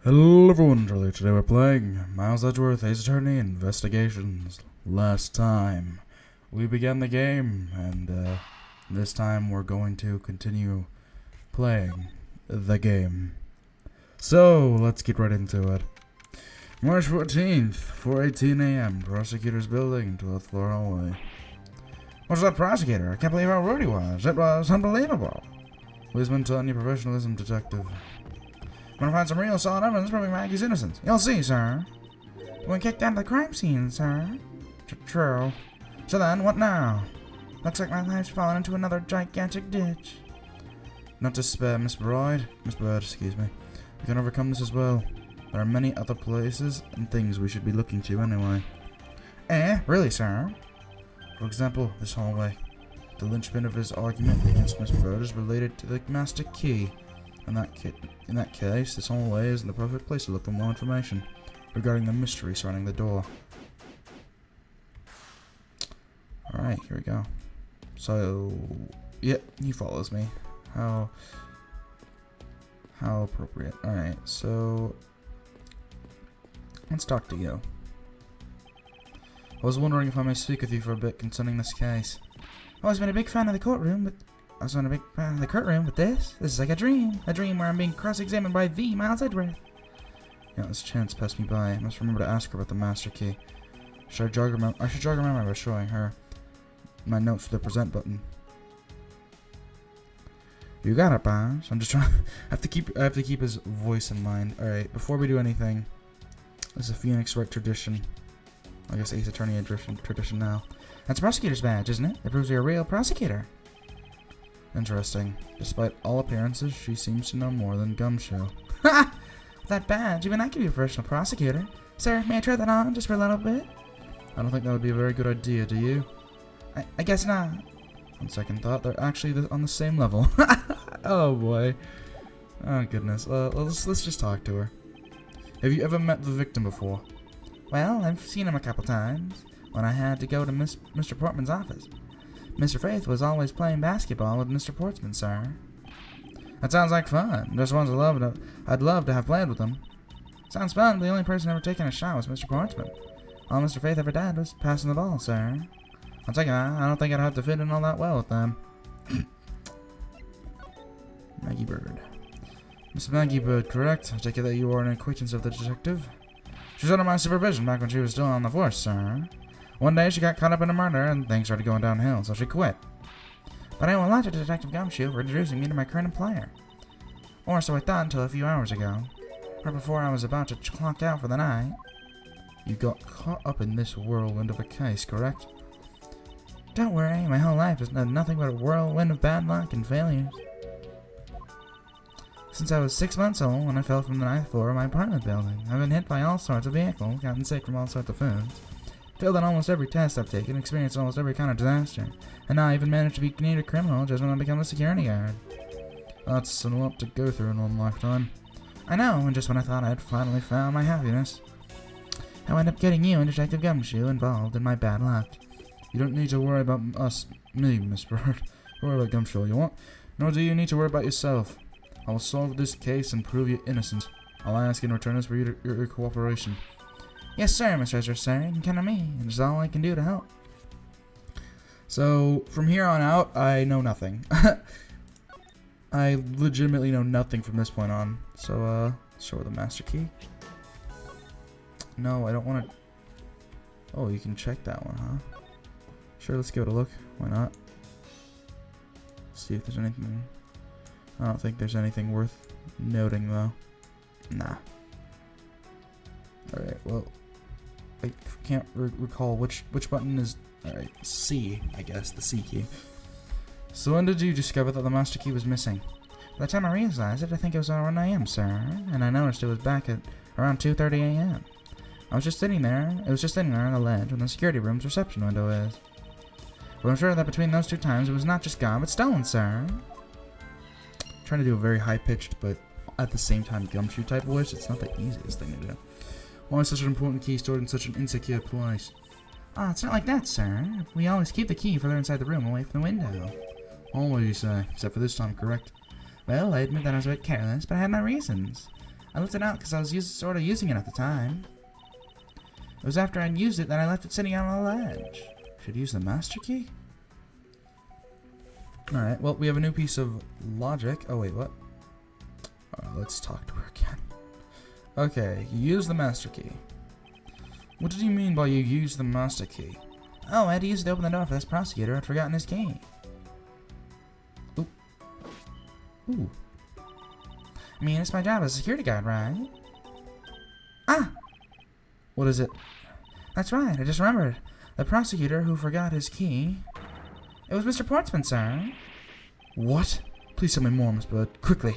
Hello everyone, today we're playing Miles Edgeworth Ace Attorney Investigations. Last time we began the game, and this time we're going to continue playing the game. So, let's get right into it. March 14th, 4:18 a.m., Prosecutor's Building, 12th floor hallway. What's that, prosecutor? I can't believe how rude he was. It was unbelievable. Who's been taught your professionalism, detective? I'm gonna find some real solid evidence proving Maggie's innocence. You'll see, sir. We kicked out of the crime scene, sir. True. So then, what now? Looks like my life's fallen into another gigantic ditch. Not to spare, Miss Bird, excuse me. We can overcome this as well. There are many other places and things we should be looking to anyway. Really, sir? For example, this hallway. The linchpin of his argument against Miss Bird is related to the master key. In that case, this hallway is the perfect place to look for more information regarding the mystery surrounding the door. Alright, here we go. So, yep, he follows me. How appropriate. Alright, so let's talk to you. I was wondering if I may speak with you for a bit concerning this case. I've always been a big fan of the courtroom, but this is like a dream where I'm being cross-examined by the Miles Edgeworth. Yeah, this chance passed me by. I must remember to ask her about the master key. I should jog her memory by showing her my notes for the present button. You got it, boss. I'm just trying. I have to keep his voice in mind. All right, before we do anything, this is a Phoenix Wright tradition. I guess Ace Attorney tradition now. That's a prosecutor's badge, isn't it? It proves you're a real prosecutor. Interesting. Despite all appearances, she seems to know more than Gumshoe. Ha! That badge, even I could be a professional prosecutor. Sir, may I try that on just for a little bit? I don't think that would be a very good idea, do you? I guess not. On second thought, they're actually on the same level. Oh boy. Oh goodness. Let's just talk to her. Have you ever met the victim before? Well, I've seen him a couple times when I had to go to Mr. Portman's office. Mr. Faith was always playing basketball with Mr. Portsman, sir. That sounds like fun. Just ones I'd love to have played with him. Sounds fun, but the only person ever taking a shot was Mr. Portsman. All Mr. Faith ever did was passing the ball, sir. I'll take that. I don't think I'd have to fit in all that well with them. Maggie Bird. Miss Maggie Bird, correct? I take it that you are an acquaintance of the detective? She was under my supervision back when she was still on the force, sir. One day she got caught up in a murder and things started going downhill, so she quit. But I owe a lot to Detective Gumshoe for introducing me to my current employer. Or so I thought until a few hours ago. Right before I was about to clock out for the night. You got caught up in this whirlwind of a case, correct? Don't worry, my whole life has been nothing but a whirlwind of bad luck and failures. Since I was 6 months old when I fell from the 9th floor of my apartment building, I've been hit by all sorts of vehicles, gotten sick from all sorts of foods. Failed on almost every test I've taken, experienced almost every kind of disaster, and now I even managed to be named a criminal just when I become a security guard. That's a lot to go through in one lifetime. I know, and just when I thought I'd finally found my happiness, I wound up getting you and Detective Gumshoe involved in my bad luck. You don't need to worry about me, Miss Bird. Don't worry about Gumshoe all you want, nor do you need to worry about yourself. I will solve this case and prove you innocent. All I ask in return is for your cooperation. Yes, sir, Mr. Ezra, sir. You can count on me. It's all I can do to help. So, from here on out, I know nothing. I legitimately know nothing from this point on. So, show her the master key. No, I don't want to... Oh, you can check that one, huh? Sure, let's give it a look. Why not? See if there's anything... I don't think there's anything worth noting, though. Nah. Alright, well... I can't recall which button is... Alright, C, I guess, the C key. So when did you discover that the master key was missing? By the time I realized it, I think it was around 1 a.m., sir, and I noticed it was back at around 2:30 a.m. It was just sitting there on the ledge when the security room's reception window is. But I'm sure that between those two times it was not just gone, but stolen, sir. I'm trying to do a very high-pitched, but at the same time Gumshoe type voice. It's not the easiest thing to do. Why is such an important key stored in such an insecure place? Oh, it's not like that, sir. We always keep the key further inside the room, away from the window. Always, you say, except for this time, correct? Well, I admit that I was a bit careless, but I had my reasons. I left it out because I was sort of using it at the time. It was after I'd used it that I left it sitting out on the ledge. Should use the master key? Alright, well, we have a new piece of logic. Oh, wait, what? Let's talk to her again. Okay, you use the master key. What did you mean by you use the master key? Oh, I had to use it to open the door for this prosecutor who had forgotten his key. Ooh. Ooh. I mean, it's my job as a security guard, right? Ah! What is it? That's right, I just remembered. The prosecutor who forgot his key. It was Mr. Portsman, sir. What? Please tell me more, Miss Bird. Quickly.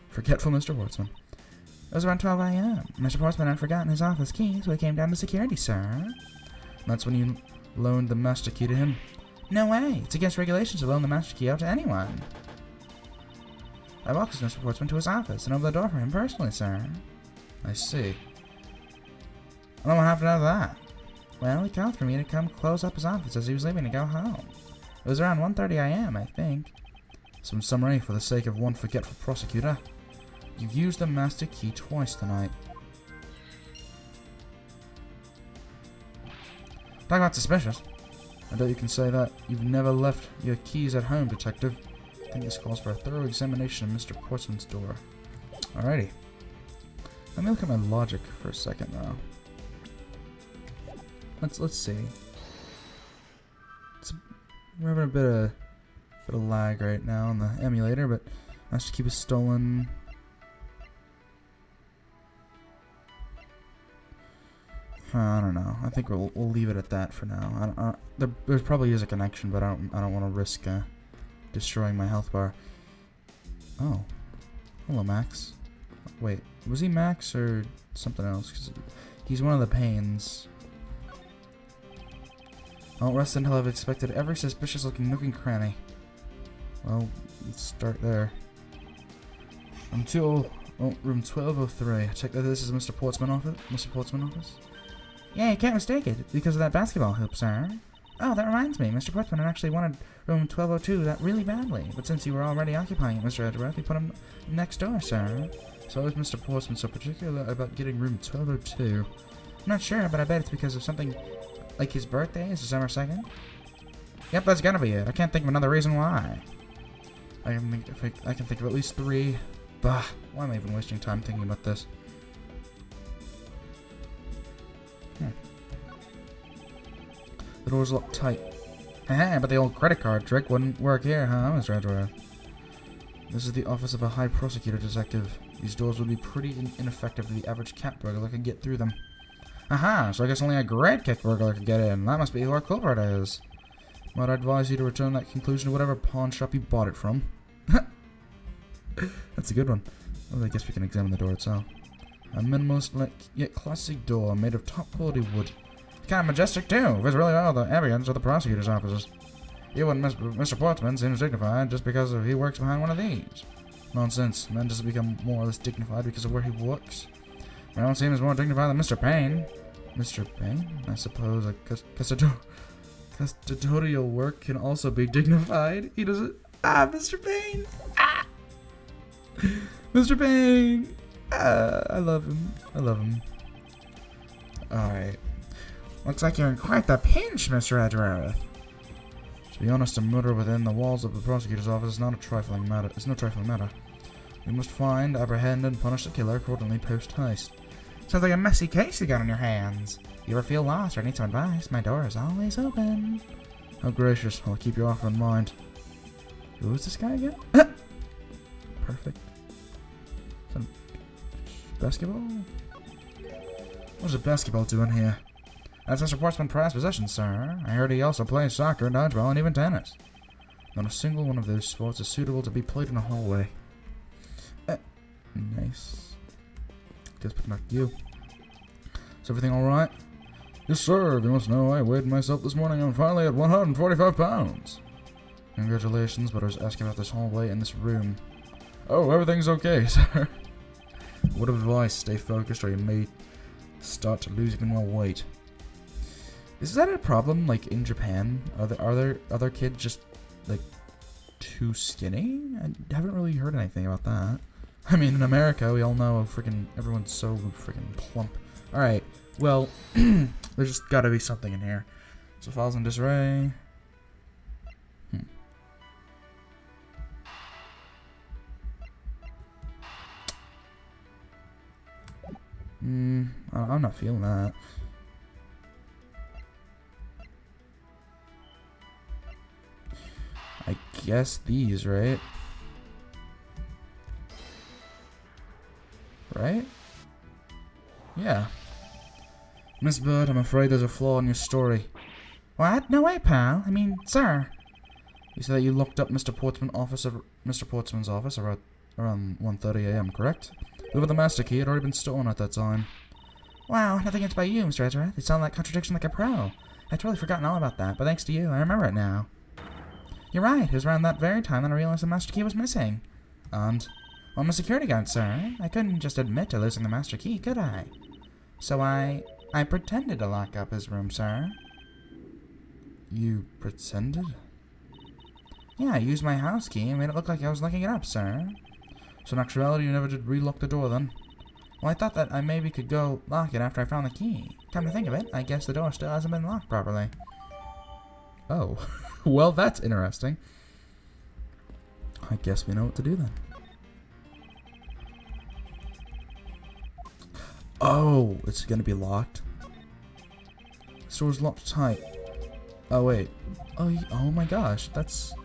Forgetful Mr. Portsman. It was around 12 a.m. Mr. Portsman had forgotten his office key, so he came down to security, sir. That's when you loaned the master key to him? No way. It's against regulations to loan the master key out to anyone. I walked with Mr. Portsman to his office and opened the door for him personally, sir. I see. I don't know what happened after that. Well, he called for me to come close up his office as he was leaving to go home. It was around 1:30 a.m., I think. Some summary for the sake of one forgetful prosecutor. You used the master key twice tonight. Talk about suspicious. I doubt you can say that. You've never left your keys at home, detective. I think this calls for a thorough examination of Mr. Portsman's door. Alrighty. Let me look at my logic for a second now. Let's see. We're having a bit of lag right now on the emulator, but master key was stolen. I don't know. I think we'll leave it at that for now. There probably is a connection, but I don't want to risk destroying my health bar. Oh, hello, Max. Wait, was he Max or something else? 'Cause he's one of the Pains. I won't rest until I've inspected every suspicious-looking nook and cranny. Well, let's start there. Room 1203. I check that this is Mr. Portsman's office. Yeah, you can't mistake it, because of that basketball hoop, sir. Oh, that reminds me, Mr. Portsman actually wanted room 1202 that really badly, but since you were already occupying it, Mr. Edgeworth, we put him next door, sir. So is Mr. Portsman so particular about getting room 1202? I'm not sure, but I bet it's because of something like his birthday is December 2nd. Yep, that's gotta be it. I can't think of another reason why. I can think of at least 3. Bah, why am I even wasting time thinking about this? The door's locked tight. But the old credit card trick wouldn't work here, huh, Mr. Edgeworth? This is the office of a high prosecutor, detective. These doors would be pretty ineffective if the average cat burglar could get through them. Aha, so I guess only a great cat burglar could get in. That must be who our culprit is. Might I advise you to return that conclusion to whatever pawn shop you bought it from. That's a good one. Well, I guess we can examine the door itself. A minimalist yet classic door made of top quality wood. Kind of majestic too. Fits really well with the ambience of the prosecutor's offices. You wouldn't Mr. Portsman seems dignified just because he works behind one of these. Nonsense. Man doesn't become more or less dignified because of where he works. I don't seem as more dignified than Mr. Payne. Mr. Payne? I suppose a custodial work can also be dignified. He doesn't. Ah, Mr. Payne! Ah! Mr. Payne! Ah, I love him. I love him. Alright. Looks like you're in quite the pinch, Mr. Edgeworth. To be honest, a murder within the walls of the prosecutor's office is not a trifling matter. It's no trifling matter. We must find, apprehend, and punish the killer accordingly post-heist. Sounds like a messy case you got on your hands. If you ever feel lost or need some advice, my door is always open. How gracious. I'll keep your offer in mind. Who is this guy again? Perfect. Some basketball? What's a basketball doing here? That's Mr. Portsman's prized possession, sir. I heard he also plays soccer, dodgeball, and even tennis. Not a single one of those sports is suitable to be played in a hallway. Nice. Just put back to you. Is everything alright? Yes, sir. You must know I weighed myself this morning. I'm finally at 145 pounds. Congratulations, but I was asking about this hallway and this room. Oh, everything's okay, sir. Word of advice, stay focused or you may start to lose even more weight. Is that a problem, like, in Japan? Are there other kids just, like, too skinny? I haven't really heard anything about that. I mean, in America, we all know everyone's so freaking plump. Alright, well, there's just gotta be something in here. So files in disarray. I'm not feeling that. I guess these, right? Right? Yeah. Miss Bird, I'm afraid there's a flaw in your story. What? No way, pal. I mean, sir. You said that you looked up Mr. Portsman's office around 1:30 a.m., correct? Whoever the master key had already been stolen at that time. Wow, nothing against by you, Mr. Edgeworth. You sound like contradiction like a pro. I'd totally forgotten all about that, but thanks to you, I remember it now. You're right. It was around that very time that I realized the master key was missing. And? Well, I'm a security guard, sir. I couldn't just admit to losing the master key, could I? So I pretended to lock up his room, sir. You pretended? Yeah, I used my house key and made it look like I was locking it up, sir. So in actuality, you never did relock the door then? Well, I thought that I maybe could go lock it after I found the key. Come to think of it, I guess the door still hasn't been locked properly. Oh. Well, that's interesting. I guess we know what to do then. Oh, it's gonna be locked. This door's locked tight. Oh wait. Oh my gosh, that's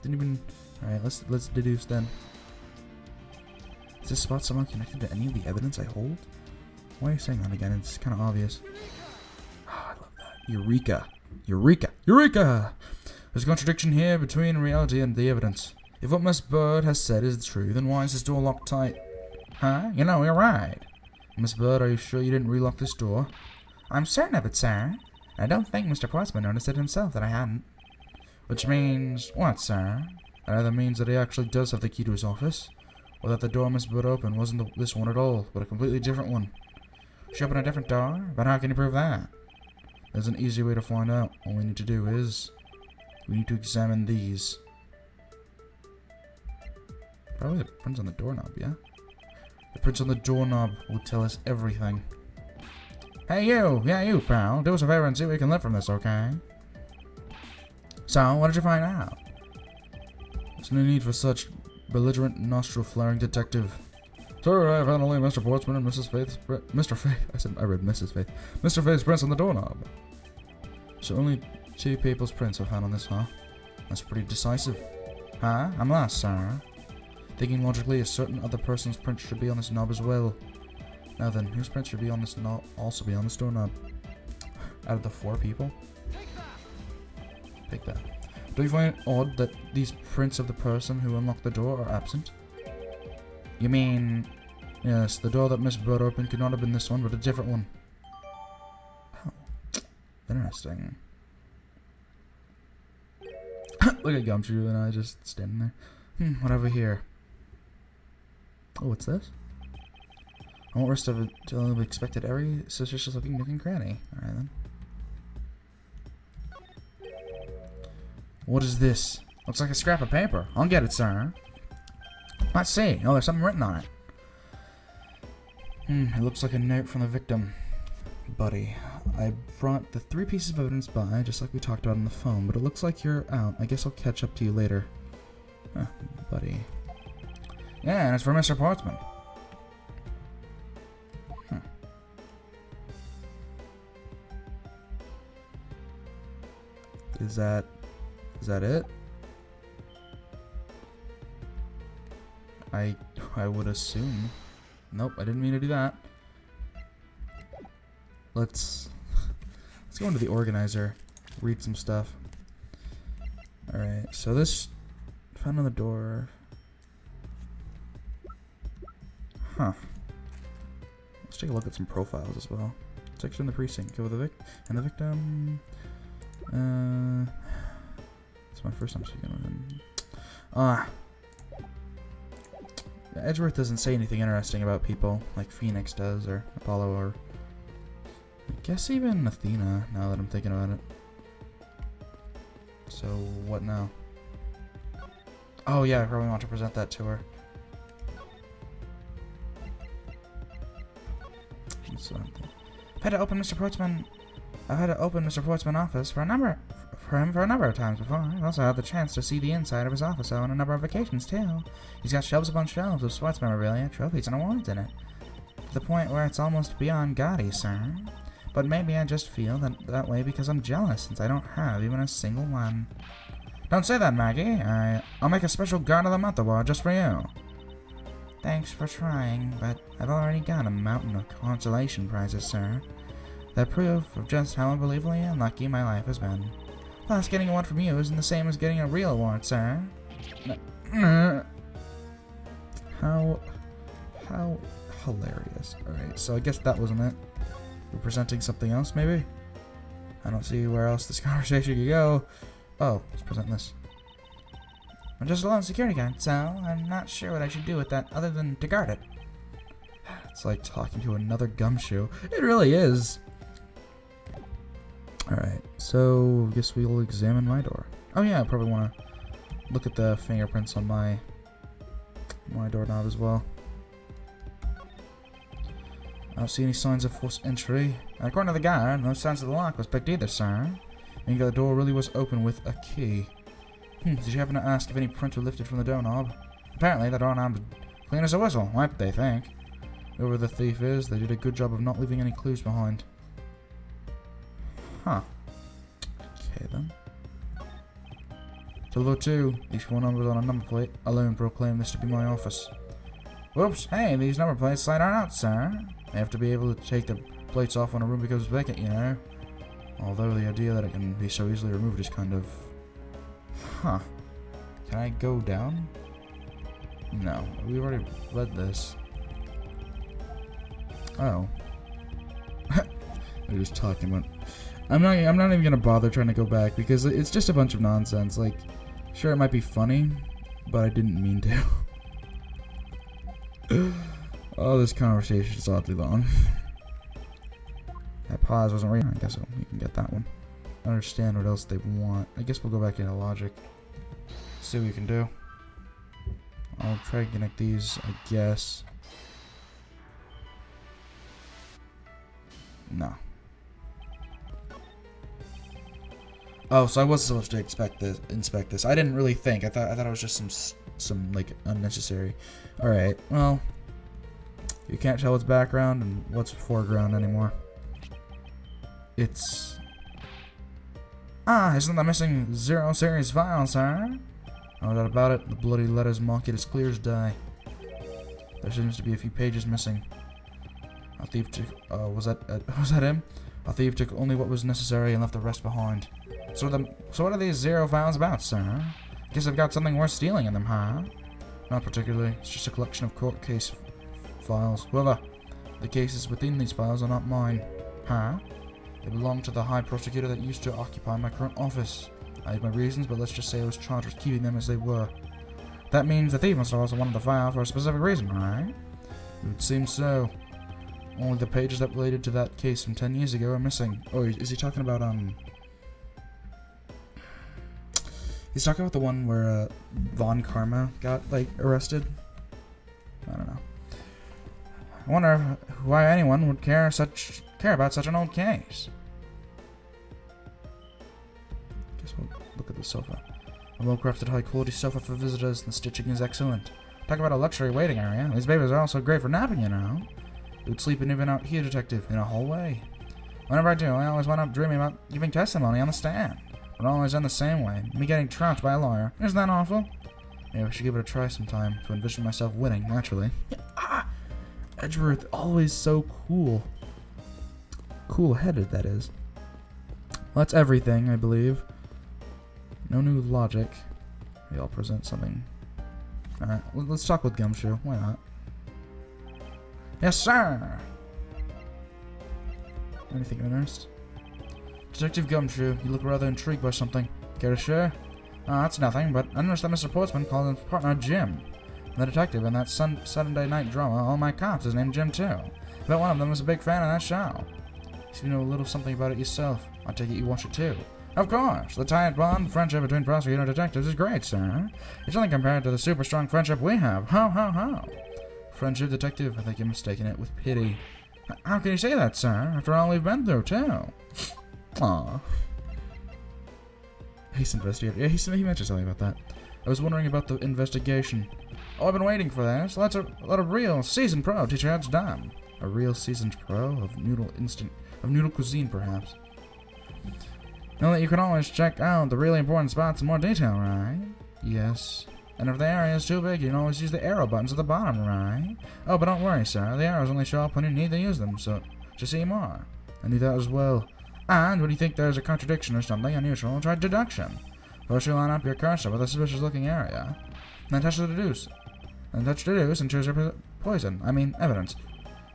didn't even. All right, let's deduce then. Is this spot somehow connected to any of the evidence I hold? Why are you saying that again? It's kind of obvious. Oh, I love that. Eureka! Eureka! Eureka! There's a contradiction here between reality and the evidence. If what Miss Bird has said is true, then why is this door locked tight? Huh? You know, you're right. Miss Bird, are you sure you didn't relock this door? I'm certain of it, sir. I don't think Mr. Portsman noticed it himself that I hadn't. Which means what, sir? That either means that he actually does have the key to his office, or that the door Miss Bird opened wasn't this one at all, but a completely different one. She opened a different door? But how can you prove that? There's an easy way to find out. All we need to do is... we need to examine these. Probably the prints on the doorknob, yeah? The prints on the doorknob will tell us everything. Hey you! Yeah, you, pal. Do us a favor and see what you can learn from this, okay? So, what did you find out? There's no need for such belligerent nostril-flaring detective. Sir, I have found only Mr. Portsman and Mrs. Faith's... Mr. Faith... I read Mrs. Faith. Mr. Faith's prints on the doorknob. So only 2 people's prints are found on this, huh? That's pretty decisive. Huh? I'm lost, sir. Thinking logically, a certain other person's print should be on this knob as well. Now then, whose print should be on this knob? Also be on this doorknob. Out of the 4 people? Take that. Do you find it odd that these prints of the person who unlocked the door are absent? You mean... Yes, the door that Miss Bird opened could not have been this one, but a different one. Oh, interesting. Look at Gumshoe and I just standing there. Whatever here. Oh, what's this? I won't risk of it till we expected every suspicious looking nook and cranny. Alright then. What is this? Looks like a scrap of paper. I'll get it, sir. Let's see. Oh, there's something written on it. It looks like a note from the victim. Buddy, I brought the 3 pieces of evidence by, just like we talked about on the phone, but it looks like you're out. I guess I'll catch up to you later. Huh, buddy. Yeah, and it's for Mr. Portsman. Is that it? I would assume. Nope, I didn't mean to do that. Let's go into the organizer, read some stuff. Alright, so this found on the door. Huh. Let's take a look at some profiles as well. Section in the precinct. Go with the the victim. It's my first time speaking with him. Edgeworth doesn't say anything interesting about people like Phoenix does, or Apollo, or I guess even Athena, now that I'm thinking about it. So, what now? Oh yeah, I probably want to present that to her. So I've had to open Mr. Portsmouth's office for him for a number of times before. I've also had the chance to see the inside of his office on a number of occasions too. He's got shelves upon shelves of sports memorabilia, trophies, and awards in it. To the point where it's almost beyond gaudy, sir. But maybe I just feel that way because I'm jealous, since I don't have even a single one. Don't say that, Maggie. I'll make a special Guard of the Month award just for you. Thanks for trying, but I've already got a mountain of consolation prizes, sir. They're proof of just how unbelievably unlucky my life has been. Plus, getting a award from you isn't the same as getting a real award, sir. How hilarious. Alright, so I guess that wasn't it. We're presenting something else, maybe? I don't see where else this conversation could go. Oh, let's present this. I'm just a lone security guard, so I'm not sure what I should do with that other than to guard it. It's like talking to another gumshoe. It really is. Alright, so I guess we'll examine my door. Oh yeah, I probably want to look at the fingerprints on my doorknob as well. I don't see any signs of forced entry. According to the guard, no signs of the lock was picked either, sir. And the door really was open with a key. Did you happen to ask if any prints were lifted from the doorknob? Apparently, the doorknob's clean as a whistle, what they think. Whoever the thief is, they did a good job of not leaving any clues behind. Huh. Okay then. Level 2. These 4 numbers on a number plate alone proclaim this to be my office. Whoops, hey, these number plates slide on out, sir. They have to be able to take the plates off when a room becomes vacant, you know. Although the idea that it can be so easily removed is kind of... Huh. Can I go down? No. We've already read this. Oh. They're just talking about... I'm not even gonna bother trying to go back because it's just a bunch of nonsense. Like, sure, it might be funny, but I didn't mean to. Oh, this conversation is oddly long. That pause wasn't real. I guess we can get that one. I understand what else they want. I guess we'll go back into logic. See what we can do. I'll try to connect these, I guess. No. Oh, so I was supposed to inspect this. I didn't really think. I thought it was just some like unnecessary. All right. Well, you can't tell what's background and what's foreground anymore. It's isn't the missing 0 series file, sir? No doubt about it. The bloody letters mark it as clear as day. There seems to be a few pages missing. A thief took. Was that him? A thief took only what was necessary and left the rest behind. So what are these 0 files about, sir? Guess they've got something worth stealing in them, huh? Not particularly. It's just a collection of court case files. However, the cases within these files are not mine. Huh? They belong to the high prosecutor that used to occupy my current office. I have my reasons, but let's just say I was charged with keeping them as they were. That means the thief must have also wanted the file for a specific reason, right? It would seem so. Only the pages that related to that case from 10 years ago are missing. Oh, is he talking about, He's talking about the one where, Von Karma got, like, arrested? I don't know. I wonder why anyone would care about such an old case. Guess we'll look at the sofa. A well-crafted, high-quality sofa for visitors. The stitching is excellent. Talk about a luxury waiting area. These babies are also great for napping, you know. You would sleep even out here, detective, in a hallway. Whenever I do, I always wind up dreaming about giving testimony on the stand. But always in the same way. Me getting trounced by a lawyer. Isn't that awful? Maybe I should give it a try sometime to envision myself winning, naturally. Edgeworth, always so cool. Cool-headed, that is. Well, that's everything, I believe. No new logic. Maybe I'll present something. Alright, let's talk with Gumshoe. Why not? Yes, sir! Anything of interest? Detective Gumshoe, you look rather intrigued by something. Care to share? That's nothing, but I noticed that Mr. Portsmouth called his partner Jim. The detective in that Saturday night drama, All My Cops, is named Jim too. I bet one of them was a big fan of that show. So you know a little something about it yourself. I take it you watch it too. Of course. The tight bond friendship between prosecutor and detectives is great, sir. It's nothing compared to the super strong friendship we have. Ho, ho, ho. Friendship, detective? I think you're mistaking it with pity. How can you say that, sir? After all we've been through, too. Aw. He's investigator. Yeah, he mentioned something about that. I was wondering about the investigation. Oh, I've been waiting for this. Let a real seasoned pro teach you how it's done. A real seasoned pro of noodle cuisine, perhaps. Know that you can always check out the really important spots in more detail, right? Yes. And if the area is too big, you can always use the arrow buttons at the bottom, right? Oh, but don't worry, sir. The arrows only show up when you need to use them, so to see more. I knew that as well. And when you think there's a contradiction or something unusual, try deduction. First you line up your cursor with a suspicious-looking area, then touch the deduce. Then touch deduce and choose your evidence.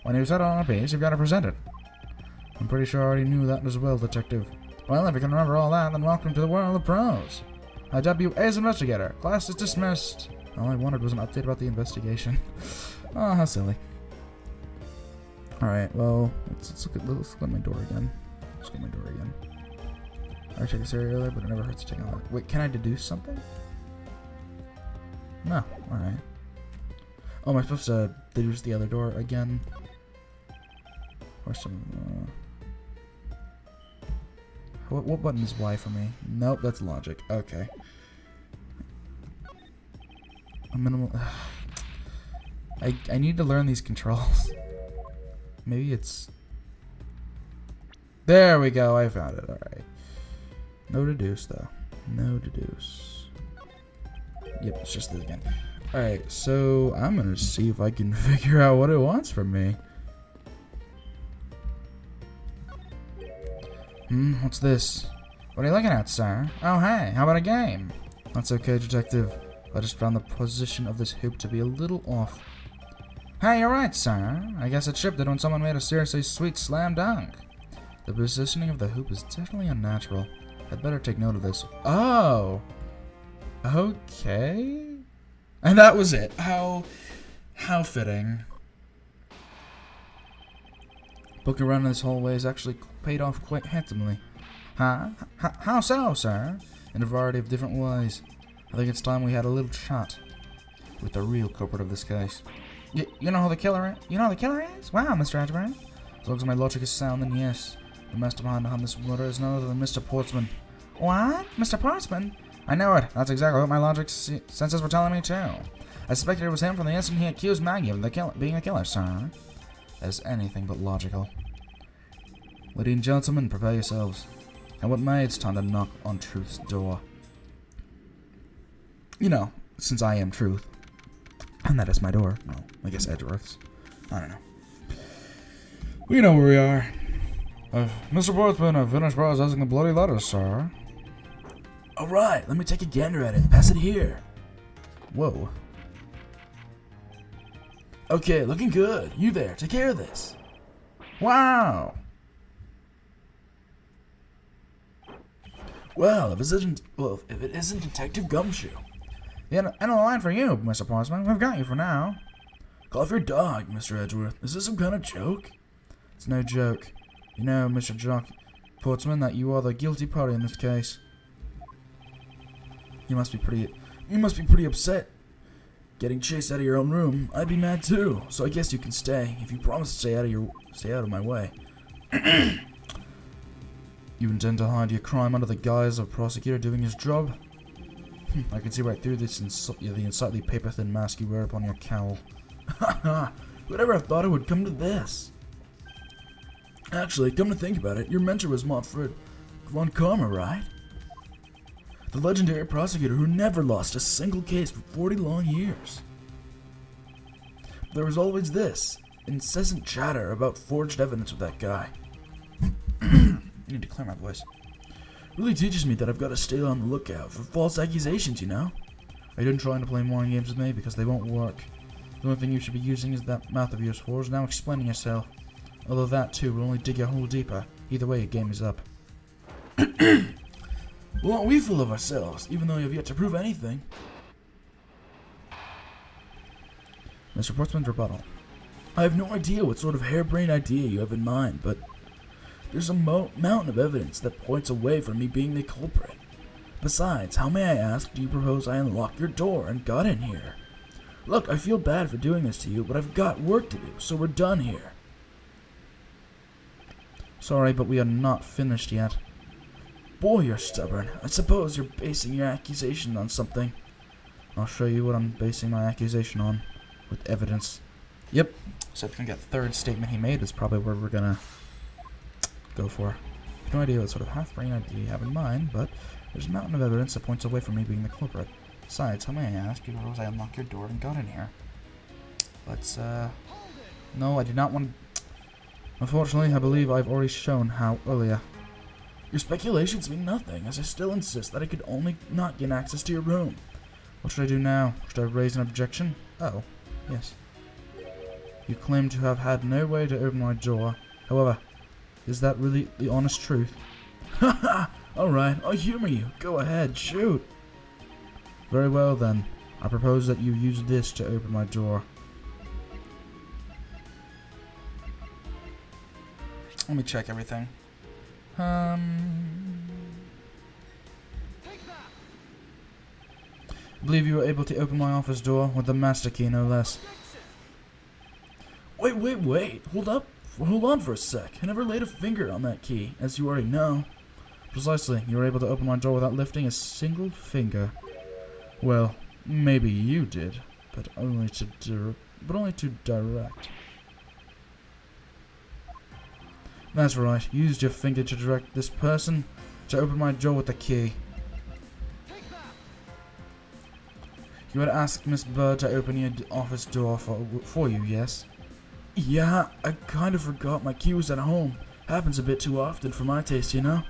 When you settle on a piece, you've got to present it. I'm pretty sure I already knew that as well, Detective. Well, if you can remember all that, then welcome to the world of pros. I dub you as investigator. Class is dismissed. All I wanted was an update about the investigation. Oh, how silly. Alright, well, let's look at my door again. Let's get my door again. I checked this area earlier, but it never hurts to take a look. Wait, can I deduce something? No, alright. Oh, am I supposed to deduce the other door again? Or some, What button is Y for me? Nope, that's logic. Okay. A minimal... I need to learn these controls. Maybe it's... There we go, I found it, alright. No deduce, though. No deduce. Yep, it's just this again. Alright, so I'm gonna see if I can figure out what it wants from me. What's this? What are you looking at, sir? Oh, hey, how about a game? That's okay, Detective. I just found the position of this hoop to be a little off. Hey, you're right, sir. I guess it shipped it when someone made a seriously sweet slam dunk. The positioning of the hoop is definitely unnatural. I'd better take note of this. Oh! Okay. And that was it. How fitting. Looking around in this hallway has actually paid off quite handsomely. Huh? How so, sir? In a variety of different ways. I think it's time we had a little chat with the real culprit of this case. You know who the killer is? You know who the killer is? Wow, Mr. Edgeworth. As long as my logic is sound, then yes. The mastermind behind this murder is none other than Mr. Portsman. What? Mr. Portsman? I know it. That's exactly what my logic senses were telling me, too. I suspected it was him from the instant he accused Maggie of being a killer, sir. That is anything but logical. Ladies and gentlemen, prepare yourselves. And what may, it's time to knock on truth's door. You know, since I am truth. And that is my door. No, I guess Edgeworth's. I don't know. We know where we are. Mr. Portsman, I've finished processing the bloody letters, sir. Alright, let me take a gander at it. Pass it here. Whoa. Okay, looking good. You there, take care of this. Wow. Well, if it isn't Detective Gumshoe. Yeah, and a line for you, Mr. Portsman. We've got you for now. Call off your dog, Mr. Edgeworth. Is this some kind of joke? It's no joke. You know, Mr. Portsman, that you are the guilty party in this case. You must be pretty upset. Getting chased out of your own room. I'd be mad too. So I guess you can stay if you promise to stay out of my way. You intend to hide your crime under the guise of a prosecutor doing his job? I can see right through this the unsightly paper-thin mask you wear upon your cowl. Who'd ever have thought it would come to this? Actually, come to think about it, your mentor was Montford von Karma, right? The legendary prosecutor who never lost a single case for 40 long years. There was always this incessant chatter about forged evidence with that guy. I need to clear my voice. Really teaches me that I've got to stay on the lookout for false accusations, you know? Are you done trying to play mind games with me? Because they won't work. The only thing you should be using is that mouth of yours for is now explaining yourself. Although that too will only dig your hole deeper. Either way, your game is up. Well, aren't we full of ourselves, even though you have yet to prove anything? Mr. Portsman's rebuttal. I have no idea what sort of harebrained idea you have in mind, but there's a mountain of evidence that points away from me being the culprit. Besides, how may I ask, do you propose I unlock your door and got in here? Look, I feel bad for doing this to you, but I've got work to do, so we're done here. Sorry, but we are not finished yet. Boy, you're stubborn. I suppose you're basing your accusation on something. I'll show you what I'm basing my accusation on, with evidence. Yep. So I think that third statement he made is probably where we're gonna go for. I have no idea what sort of half-brain idea you have in mind, but there's a mountain of evidence that points away from me being the culprit. Besides, how may I ask you was I unlocked your door and got in here? Let's, No, I did not want to... Unfortunately, I believe I've already shown how earlier. Your speculations mean nothing, as I still insist that I could only not gain access to your room. What should I do now? Should I raise an objection? Oh, yes. You claim to have had no way to open my door. However, is that really the honest truth? Haha! Alright, I'll humor you. Go ahead, shoot. Very well then. I propose that you use this to open my door. Let me check everything. I believe you were able to open my office door with the master key, no less. Wait. Hold on for a sec. I never laid a finger on that key, as you already know. Precisely. You were able to open my door without lifting a single finger. Well, maybe you did, but only to direct. That's right. You used your finger to direct this person to open my door with the key. You had asked Miss Bird to open your office door for you, yes? Yeah, I kind of forgot my key was at home. Happens a bit too often for my taste, you know?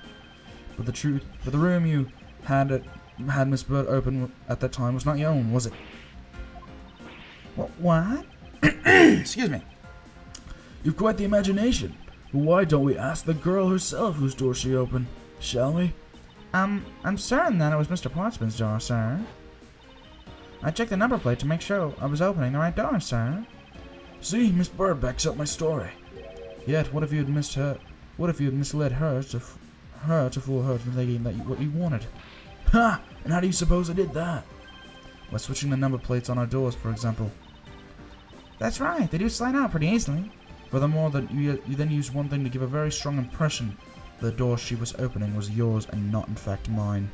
But the room you had Miss Bird open at that time was not your own, was it? What? Excuse me. You've quite the imagination. But why don't we ask the girl herself whose door she opened, shall we? I'm certain that it was Mr. Portsman's door, sir. I checked the number plate to make sure I was opening the right door, sir. See, Miss Bird backs up my story. Yet, what if you had misled her to fool her into thinking that what you wanted? Ha! And how do you suppose I did that? By switching the number plates on our doors, for example. That's right, they do slide out pretty easily. Furthermore, that you then used one thing to give a very strong impression the door she was opening was yours and not in fact mine.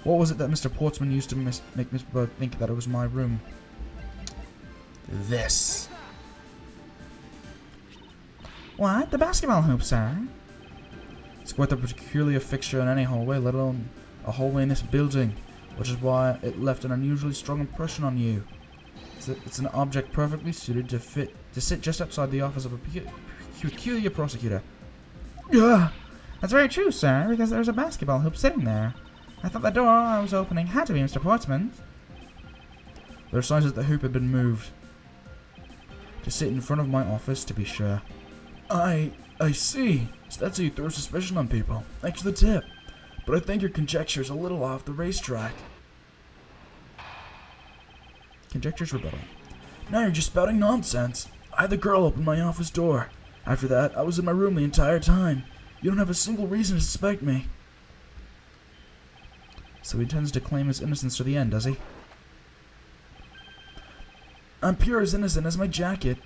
What was it that Mr. Portsman used to make Miss Bird think that it was my room? This. What? The basketball hoop, sir? It's quite a peculiar fixture in any hallway, let alone a hallway in this building, which is why it left an unusually strong impression on you. It's an object perfectly suited to sit just outside the office of a peculiar prosecutor. Yeah, that's very true, sir, because there's a basketball hoop sitting there. I thought the door I was opening had to be Mr. Portsman's. There are signs that the hoop had been moved. To sit in front of my office, to be sure. I see. So that's how you throw suspicion on people. Thanks for the tip. But I think your conjecture's a little off the racetrack. Conjecture's rebuttal. Now you're just spouting nonsense. I had the girl open my office door. After that, I was in my room the entire time. You don't have a single reason to suspect me. So he intends to claim his innocence to the end, does he? I'm pure as innocent as my jacket.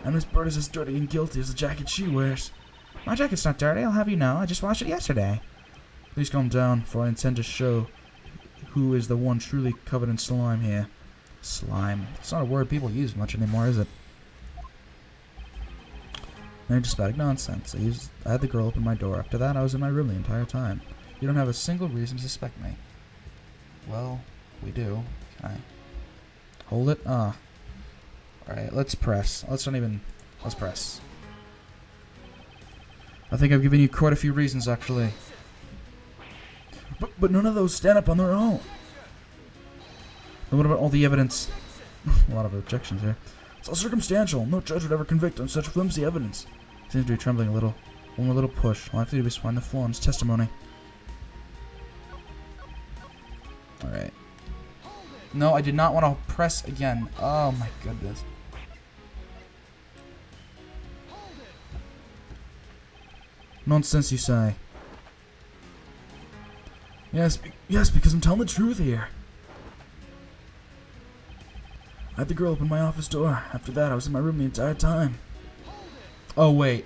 And Miss Bird is as dirty and guilty as the jacket she wears. My jacket's not dirty, I'll have you know. I just washed it yesterday. Please calm down, for I intend to show who is the one truly covered in slime here. Slime. It's not a word people use much anymore, is it? No, you're just spouting nonsense. I had the girl open my door. After that, I was in my room the entire time. You don't have a single reason to suspect me. Well, we do. Can I hold it? Alright, let's press. Let's press. I think I've given you quite a few reasons, actually. But none of those stand up on their own. Then what about all the evidence? A lot of objections here. It's all circumstantial. No judge would ever convict on such flimsy evidence. Seems to be trembling a little. One more little push. All I have to do is find the flaw in his testimony. Alright. No, I did not want to press again. Oh my goodness. Nonsense, you say. Yes, because I'm telling the truth here. I had the girl open my office door. After that, I was in my room the entire time. Oh, wait.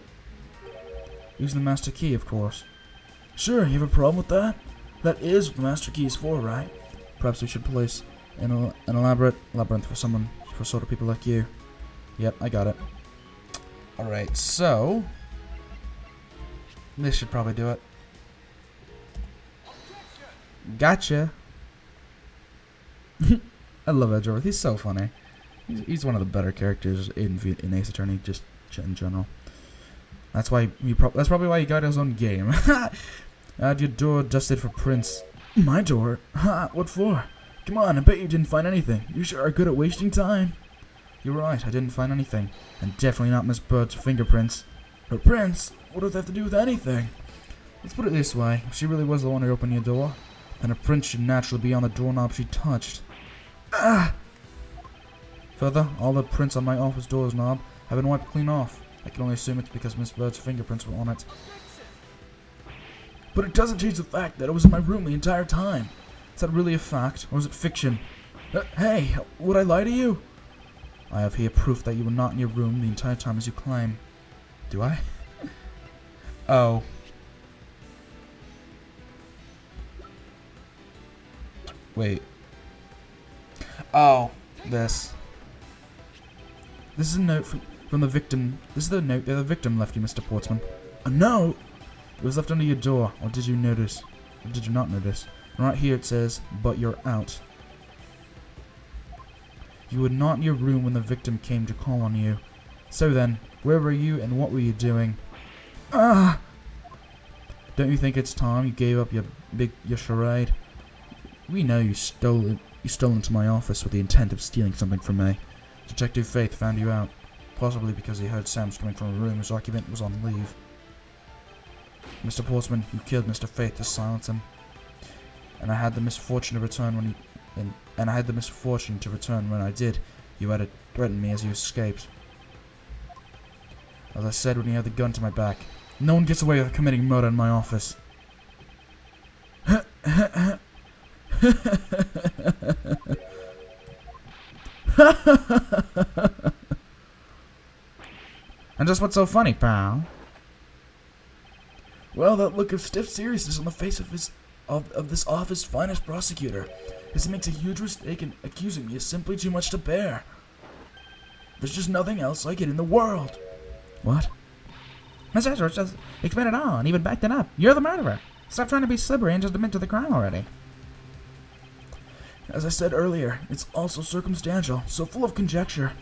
Using the master key, of course. Sure, you have a problem with that? That is what the master key is for, right? Perhaps we should place an elaborate labyrinth for sort of people like you. Yep, I got it. Alright, so... this should probably do it. Gotcha! I love Edgeworth, he's so funny. He's one of the better characters in Ace Attorney, just in general. That's why that's probably why he got his own game. Had your door dusted for prints. My door? Ha! What for? Come on, I bet you didn't find anything. You sure are good at wasting time. You're right, I didn't find anything. And definitely not Miss Bird's fingerprints. Her prints? What does that have to do with anything? Let's put it this way. If she really was the one who opened your door, then her prints should naturally be on the doorknob she touched. Ah! Further, all the prints on my office door's knob have been wiped clean off. I can only assume it's because Miss Bird's fingerprints were on it. But it doesn't change the fact that it was in my room the entire time. Is that really a fact, or is it fiction? Hey, would I lie to you? I have here proof that you were not in your room the entire time as you claim. Do I? Oh. Wait. Oh, this. This is a note from the victim. This is the note that the victim left you, Mr. Portsman. A note? It was left under your door, or did you notice? Or did you not notice? And right here it says, but you're out. You were not in your room when the victim came to call on you. So then, where were you and what were you doing? Ah! Don't you think it's time you gave up your charade? We know you stole into my office with the intent of stealing something from me. Detective Faith found you out, possibly because he heard sounds coming from a room whose occupant was on leave. Mr. Portsman, you killed Mr. Faith to silence him, and I had the misfortune to return when I did. You had to threaten me as you escaped. As I said when you had the gun to my back, no one gets away with committing murder in my office. And just what's so funny, pal? Well, that look of stiff seriousness on the face of this office's finest prosecutor, as he makes a huge mistake in accusing me is simply too much to bear. There's just nothing else like it in the world. What? Mr. Edgeworth just explained it all and even backed it up. You're the murderer. Stop trying to be slippery and just admit to the crime already. As I said earlier, it's also circumstantial, so full of conjecture.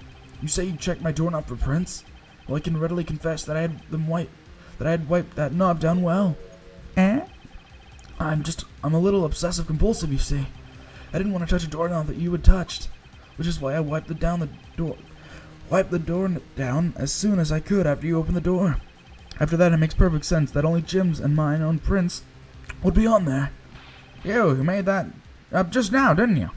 You say you checked my doorknob for prints? Well, I can readily confess that I had wiped that knob down well. Eh? I'm a little obsessive compulsive, you see. I didn't want to touch a doorknob that you had touched, which is why I wiped the door down as soon as I could after you opened the door. After that, it makes perfect sense that only Jim's and mine own prints would be on there. You made that up just now, didn't you?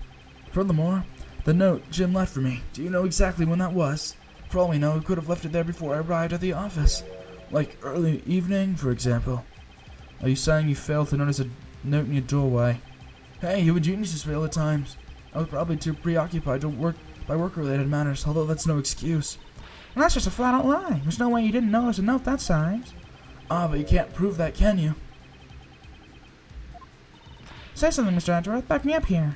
Furthermore, the note Jim left for me, do you know exactly when that was? For all we know, he could have left it there before I arrived at the office. Like early evening, for example. Are you saying you failed to notice a note in your doorway? Hey, you and geniuses fail at times. I was probably too preoccupied to work by work-related matters, although that's no excuse. Well, that's just a flat-out lie. There's no way you didn't notice a note that size. Ah, but you can't prove that, can you? Say something, Mr. Edgeworth. Back me up here.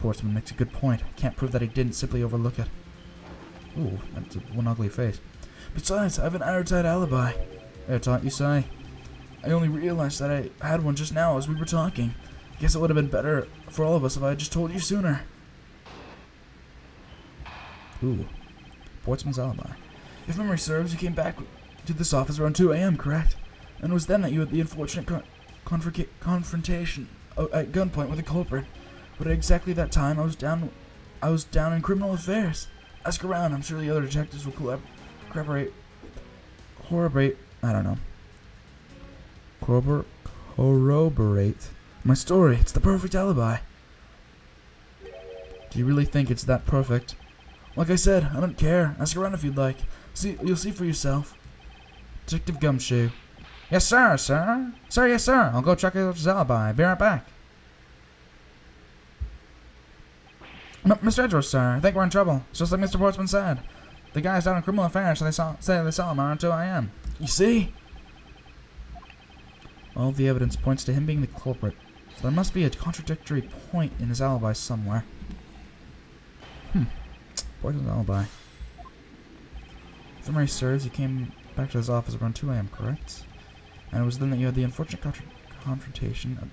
Portsman makes a good point. I can't prove that he didn't simply overlook it. Ooh, that's one ugly face. Besides, I have an airtight alibi. Airtight, you say? I only realized that I had one just now as we were talking. Guess it would have been better for all of us if I had just told you sooner. Ooh. Portsman's alibi. If memory serves, you came back to this office around 2 a.m., correct? And it was then that you had the unfortunate confrontation at gunpoint with the culprit. But at exactly that time, I was down in criminal affairs. Ask around, I'm sure the other detectives will corroborate my story. It's the perfect alibi. Do you really think it's that perfect? Like I said, I don't care. Ask around if you'd like. You'll see for yourself. Detective Gumshoe. Yes, sir, sir. Sir, yes, sir. I'll go check out his alibi. Be right back. Mr. Edgeworth, sir, I think we're in trouble. It's just like Mr. Portsman said. The guy's down in criminal affairs, so they saw him around 2 a.m. You see? All the evidence points to him being the culprit, so there must be a contradictory point in his alibi somewhere. Poison's alibi. If memory serves, you came back to his office around 2 a.m., correct? And it was then that you had the unfortunate confrontation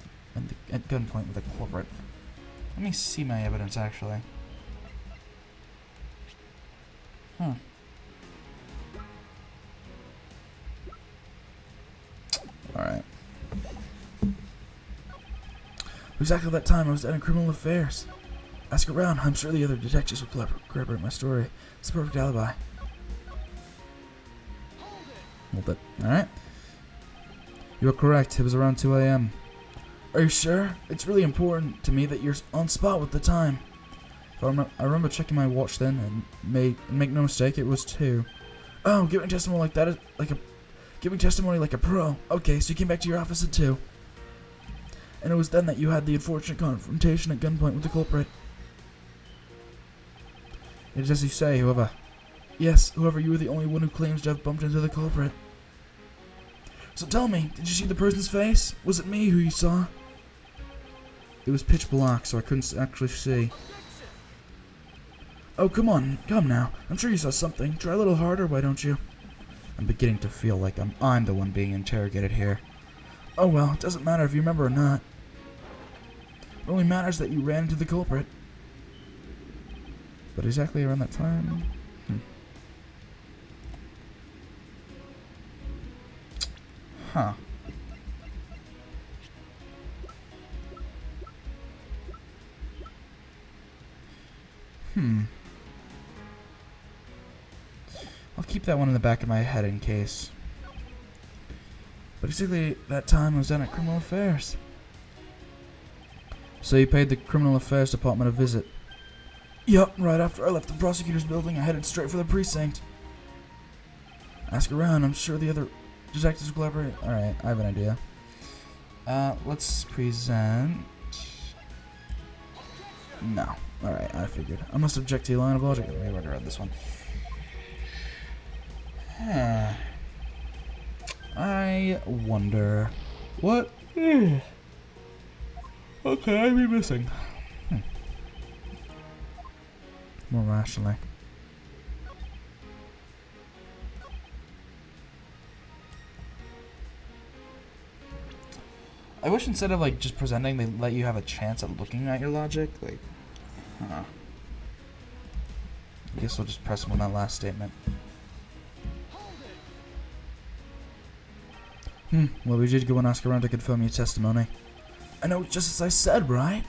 at gunpoint with the culprit. Let me see my evidence, actually. Alright. Exactly that time, I was in criminal affairs. Ask around. I'm sure the other detectives will corroborate my story. It's a perfect alibi. Hold it. Alright. You are correct. It was around 2 a.m. Are you sure? It's really important to me that you're on spot with the time. I remember checking my watch then, and make no mistake, it was 2. Oh, giving testimony like that is giving testimony like a pro. Okay, so you came back to your office at 2. And it was then that you had the unfortunate confrontation at gunpoint with the culprit. It is as you say, whoever. Yes, whoever, you were the only one who claims to have bumped into the culprit. So tell me, did you see the person's face? Was it me who you saw? It was pitch black, so I couldn't actually see. Oh, come now. I'm sure you saw something. Try a little harder, why don't you? I'm beginning to feel like I'm the one being interrogated here. Oh well, it doesn't matter if you remember or not. It only matters that you ran into the culprit. But exactly around that time... Huh. I'll keep that one in the back of my head in case. But exactly that time I was down at Criminal Affairs. So you paid the Criminal Affairs Department a visit? Yup, right after I left the prosecutor's building, I headed straight for the precinct. Ask around, I'm sure the other detectives will collaborate. Alright, I have an idea. Let's present... No. Alright, I figured. I must object to your line of logic. I've already read this one. I wonder... What? Okay, I be missing. More rationally. I wish instead of just presenting, they let you have a chance at looking at your logic. I guess we'll just press them on that last statement. Well, we did go and ask around to confirm your testimony. I know, just as I said, right?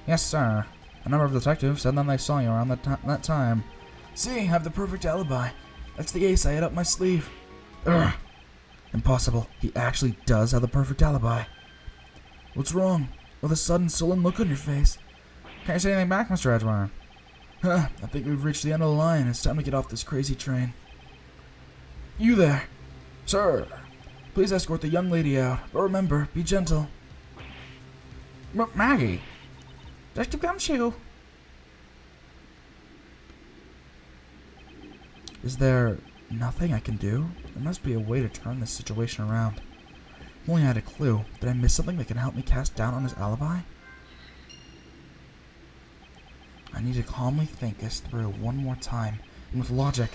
Yes, sir. A number of detectives said that they saw you around that time. See, I have the perfect alibi. That's the ace I had up my sleeve. Ugh. Impossible. He actually does have the perfect alibi. What's wrong? With a sudden sullen look on your face. Can't you say anything back, Mr. Edgeworth? I think we've reached the end of the line. It's time to get off this crazy train. You there. Sir. Please escort the young lady out. But remember, be gentle. Maggie. Detective Gumshoe. Is there nothing I can do? There must be a way to turn this situation around. If only I had a clue. Did I miss something that can help me cast doubt on his alibi? I need to calmly think this through one more time, and with logic.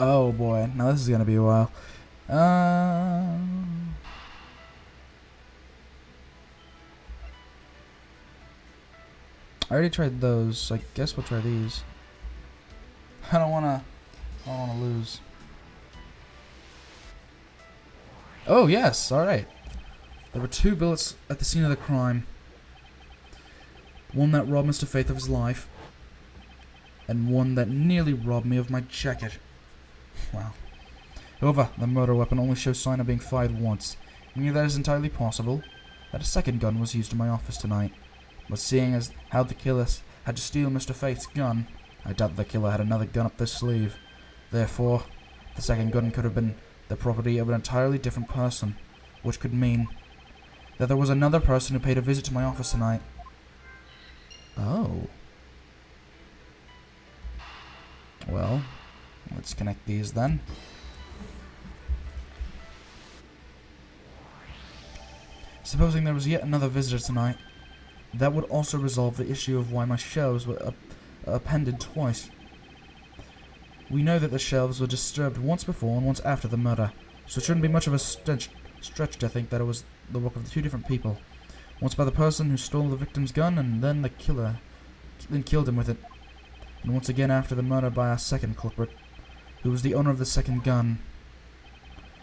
Oh boy, now this is gonna be a while. I already tried those, so I guess we'll try these. I don't wanna lose. Oh yes, alright. There were 2 bullets at the scene of the crime. One that robbed Mr. Faith of his life, and one that nearly robbed me of my jacket. Wow. However, the murder weapon only shows sign of being fired once, meaning that it is entirely possible that a second gun was used in my office tonight. But seeing as how the killer had to steal Mr. Faith's gun, I doubt the killer had another gun up their sleeve. Therefore, the second gun could have been the property of an entirely different person, which could mean that there was another person who paid a visit to my office tonight. Oh. Well, let's connect these then. Supposing there was yet another visitor tonight, that would also resolve the issue of why my shelves were appended twice. We know that the shelves were disturbed once before and once after the murder, so it shouldn't be much of a stretch to think that it was the work of two different people. Once by the person who stole the victim's gun, and then the killer then killed him with it. And once again after the murder by our second culprit, who was the owner of the second gun.